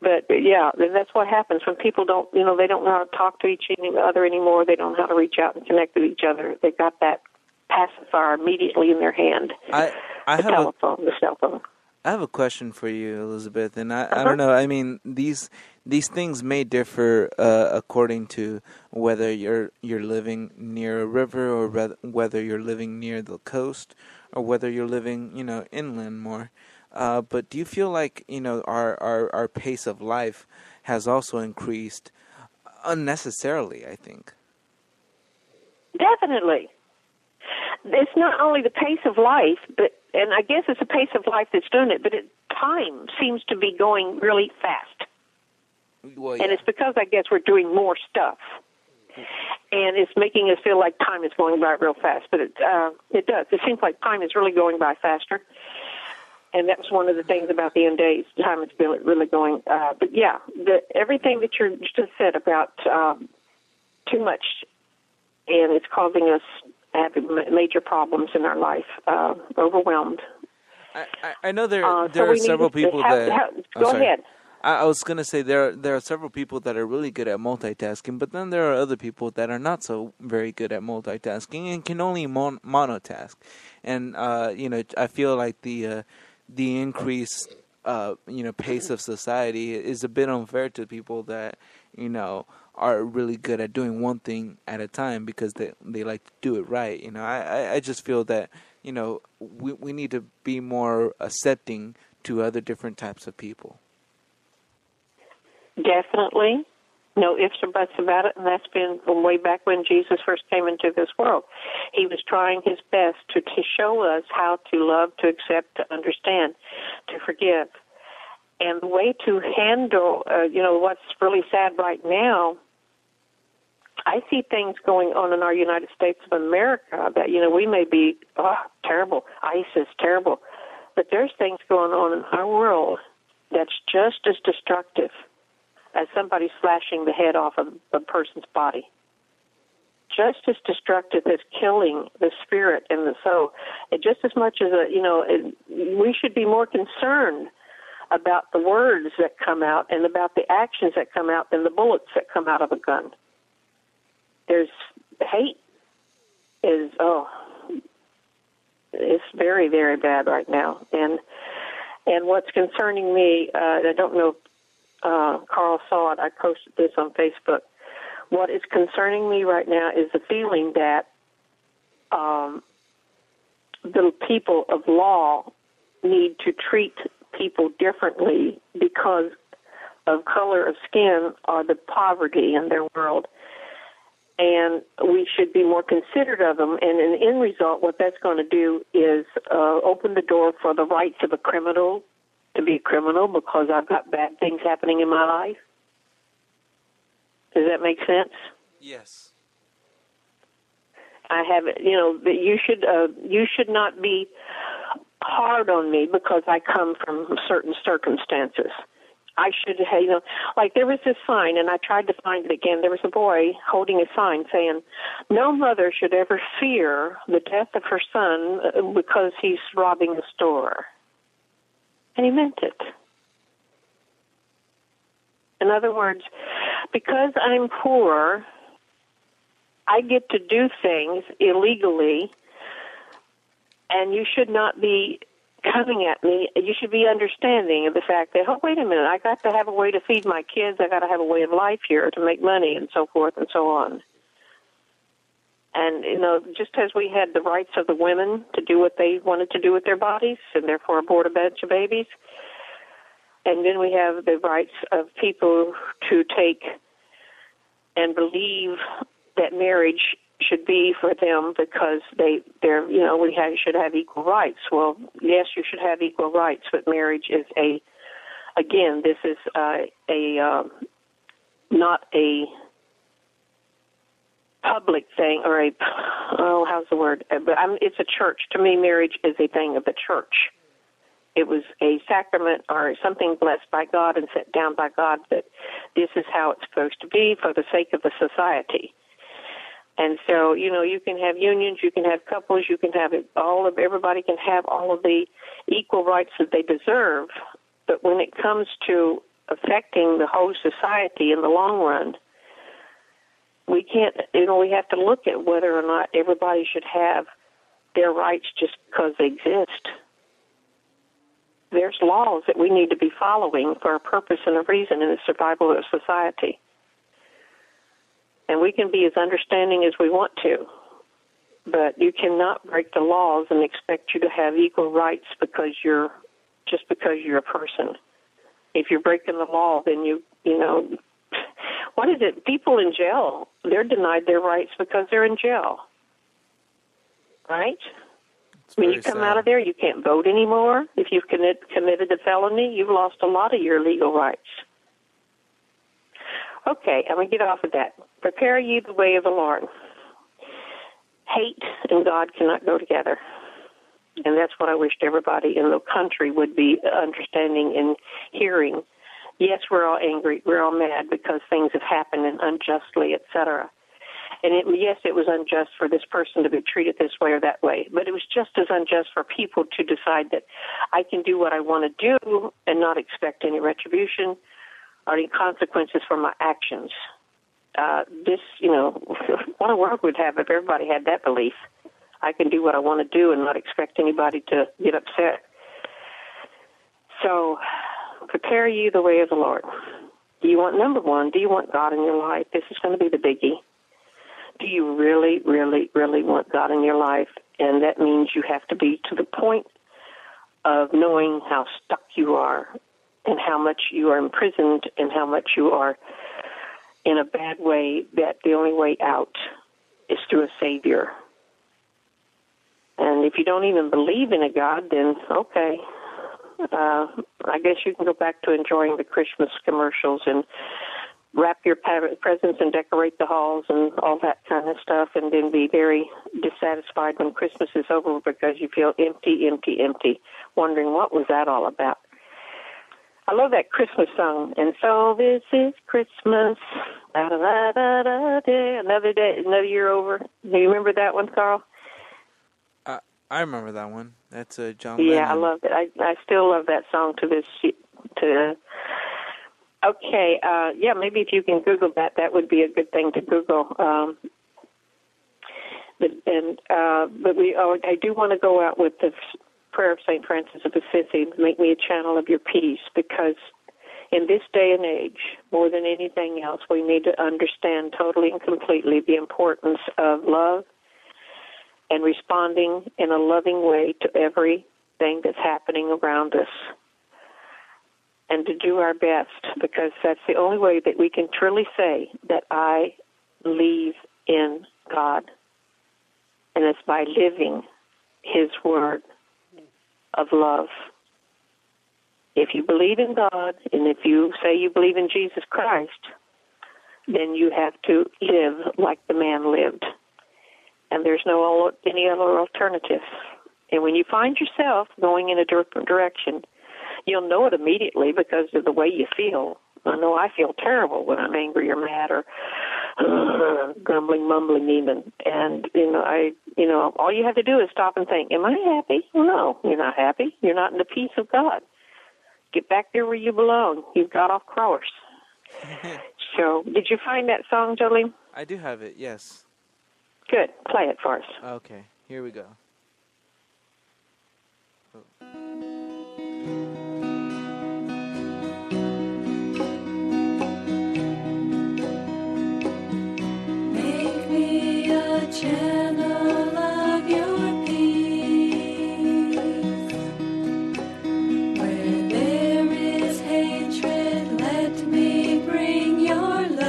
But yeah, that's what happens when people don't, they don't know how to talk to each other anymore. They don't know how to reach out and connect with each other. They've got that pacifier immediately in their hand. I the have telephone, the cell phone. I have a question for you, Elizabeth, and I don't know. I mean, these things may differ according to whether you're living near a river or whether you're living near the coast or whether you're living, inland more. But do you feel like, our pace of life has also increased unnecessarily, I think? Definitely. It's not only the pace of life, and I guess it's the pace of life that's doing it, but time seems to be going really fast. Well, yeah. And it's because, I guess, we're doing more stuff. And it's making us feel like time is going by real fast. But it does. It seems like time is really going by faster. And that's one of the things about the end days. Time is really going. But, yeah, everything that you just said about too much, and it's causing us having major problems in our life, overwhelmed. I know there are several people that... Go ahead. I was going to say there are several people that are really good at multitasking, but then there are other people that are not so very good at multitasking and can only monotask. And, I feel like the increased, pace of society is a bit unfair to people that, are really good at doing one thing at a time because they like to do it right. I just feel that, we need to be more accepting to other different types of people. Definitely. No ifs or buts about it, and that's been from way back when Jesus first came into this world. He was trying his best to show us how to love, to accept, to understand, to forgive. And the way to handle, what's really sad right now, I see things going on in our United States of America that, we may be, terrible, ISIS, terrible. But there's things going on in our world that's just as destructive as somebody slashing the head off of a person's body. Just as destructive as killing the spirit and the soul. And just as much as, we should be more concerned about the words that come out and about the actions that come out than the bullets that come out of a gun. There's hate it's very, very bad right now. And what's concerning me, I don't know if Carl saw it, I posted this on Facebook. What is concerning me right now is the feeling that the people of law need to treat people differently because of color of skin or the poverty in their world. And we should be more considerate of them. And in the end result, what that's going to do is open the door for the rights of a criminal to be a criminal because I've got bad things happening in my life. Does that make sense? Yes. I have, that you should not be hard on me because I come from certain circumstances. I should have, like there was this sign, and I tried to find it again. There was a boy holding a sign saying, no mother should ever fear the death of her son because he's robbing the store. And he meant it. In other words, because I'm poor, I get to do things illegally, and you should not be coming at me. You should be understanding of the fact that, oh, wait a minute, I got to have a way to feed my kids, I got to have a way of life here to make money and so forth and so on. And, just as we had the rights of the women to do what they wanted to do with their bodies and therefore abort a bunch of babies, and then we have the rights of people to take and believe that marriage should be for them because we should have equal rights. Well, yes, you should have equal rights, but marriage is this is not a public thing or how's the word? But it's a church. To me, marriage is a thing of the church. It was a sacrament or something blessed by God and set down by God that this is how it's supposed to be for the sake of the society. And so, you can have unions, you can have couples, you can have everybody can have all of the equal rights that they deserve. But when it comes to affecting the whole society in the long run. We can't, we have to look at whether or not everybody should have their rights just because they exist. There's laws that we need to be following for a purpose and a reason in the survival of society. And we can be as understanding as we want to, but you cannot break the laws and expect you to have equal rights because you're a person. If you're breaking the law, then you know, what is it? People in jail, they're denied their rights because they're in jail. Right? When you come out of there, you can't vote anymore. If you've committed a felony, you've lost a lot of your legal rights. Okay, I'm going to get off of that. Prepare ye the way of the Lord. Hate and God cannot go together. And that's what I wished everybody in the country would be understanding and hearing. Yes, we're all angry. We're all mad because things have happened and unjustly, etc. And yes, it was unjust for this person to be treated this way or that way, but it was just as unjust for people to decide that I can do what I want to do and not expect any retribution or any consequences for my actions. What a world we'd have if everybody had that belief. I can do what I want to do and not expect anybody to get upset. So, prepare you the way of the Lord. Number one, do you want God in your life? This is going to be the biggie. Do you really, really, really want God in your life? And that means you have to be to the point of knowing how stuck you are and how much you are imprisoned and how much you are in a bad way, that the only way out is through a Savior. And if you don't even believe in a God, then okay. I guess you can go back to enjoying the Christmas commercials and wrap your presents and decorate the halls and all that kind of stuff, and then be very dissatisfied when Christmas is over because you feel empty, empty, empty, wondering what was that all about. I love that Christmas song. And so this is Christmas, da-da-da-da-da-da, another day, another year over. Do you remember that one, Carl? I remember that one. That's John Lennon. Yeah, I love it. I still love that song to this. Okay, maybe if you can Google that would be a good thing to Google. I do want to go out with the prayer of St. Francis of Assisi, make me a channel of your peace, because in this day and age, more than anything else, we need to understand totally and completely the importance of love and responding in a loving way to everything that's happening around us, and to do our best, because that's the only way that we can truly say that I believe in God, and it's by living His word of love. If you believe in God, and if you say you believe in Jesus Christ, then you have to live like the man lived. And there's any other alternative. And when you find yourself going in a different direction, you'll know it immediately because of the way you feel. I know I feel terrible when I'm angry or mad or grumbling, mumbling even. And, all you have to do is stop and think, am I happy? Well, no, you're not happy. You're not in the peace of God. Get back there where you belong. You've got off course. So, did you find that song, Jolene? I do have it, yes. Good. Play it for us. Okay, here we go. Make me a channel of your peace. Where there is hatred, let me bring your love.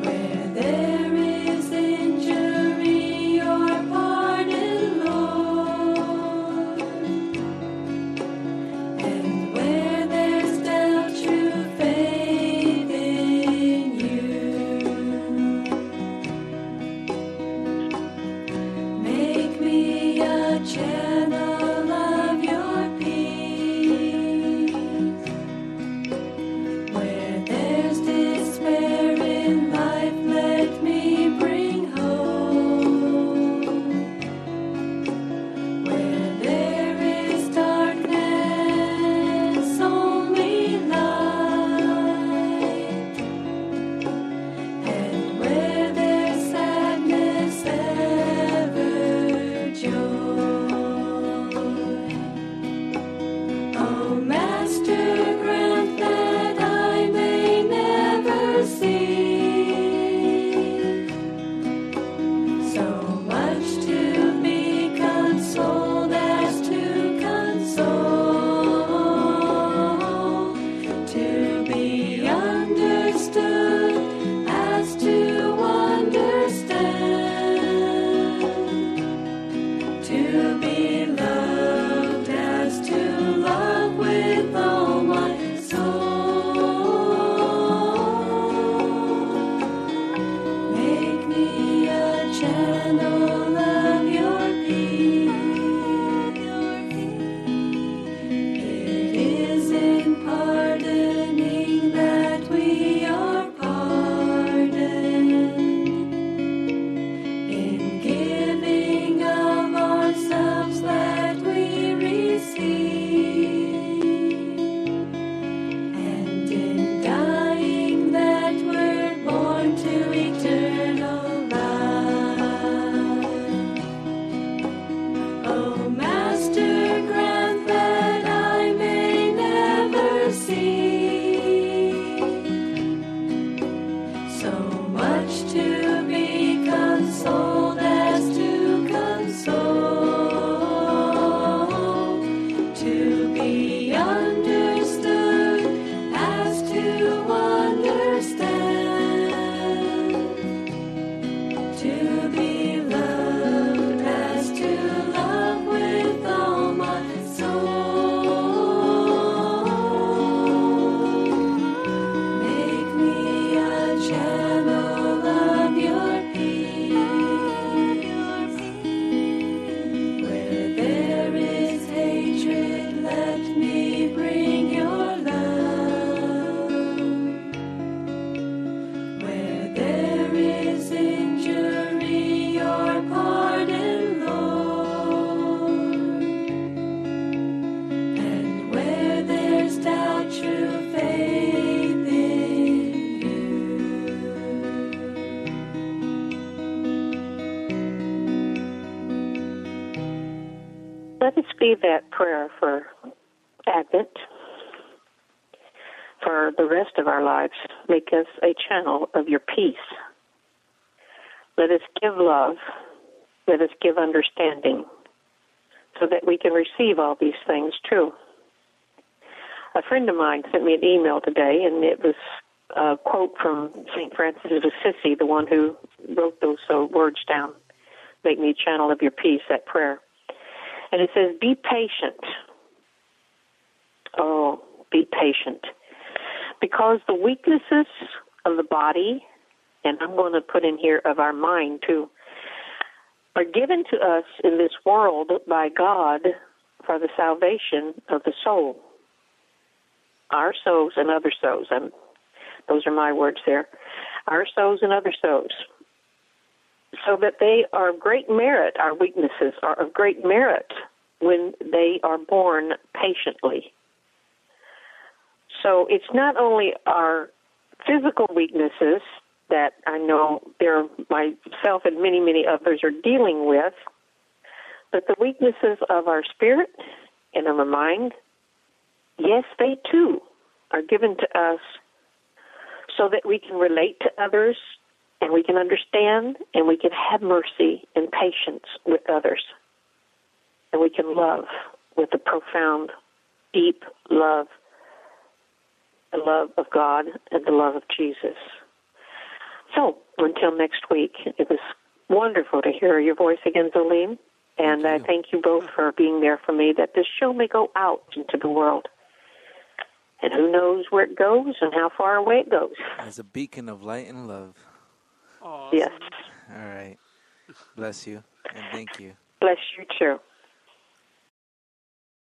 Where there is injury, your pardon, Lord. receive that prayer for Advent, for the rest of our lives, make us a channel of your peace. Let us give love. Let us give understanding so that we can receive all these things too. A friend of mine sent me an email today, and it was a quote from St. Francis of Assisi, the one who wrote those words down, make me a channel of your peace, that prayer. And it says, be patient. Oh, be patient. Because the weaknesses of the body, and I'm going to put in here of our mind too, are given to us in this world by God for the salvation of the soul. Our souls and other souls. And those are my words there. Our souls and other souls. So that they are of great merit, our weaknesses are of great merit when they are borne patiently. So it's not only our physical weaknesses that I know myself and many, many others are dealing with, but the weaknesses of our spirit and of our mind, yes, they too are given to us so that we can relate to others and we can understand and we can have mercy and patience with others. And we can love with a profound, deep love, the love of God and the love of Jesus. So, until next week, it was wonderful to hear your voice again, Zolim. And I thank you both for being there for me, that this show may go out into the world. And who knows where it goes and how far away it goes. As a beacon of light and love. Awesome. Yes. All right. Bless you, and thank you. Bless you, too.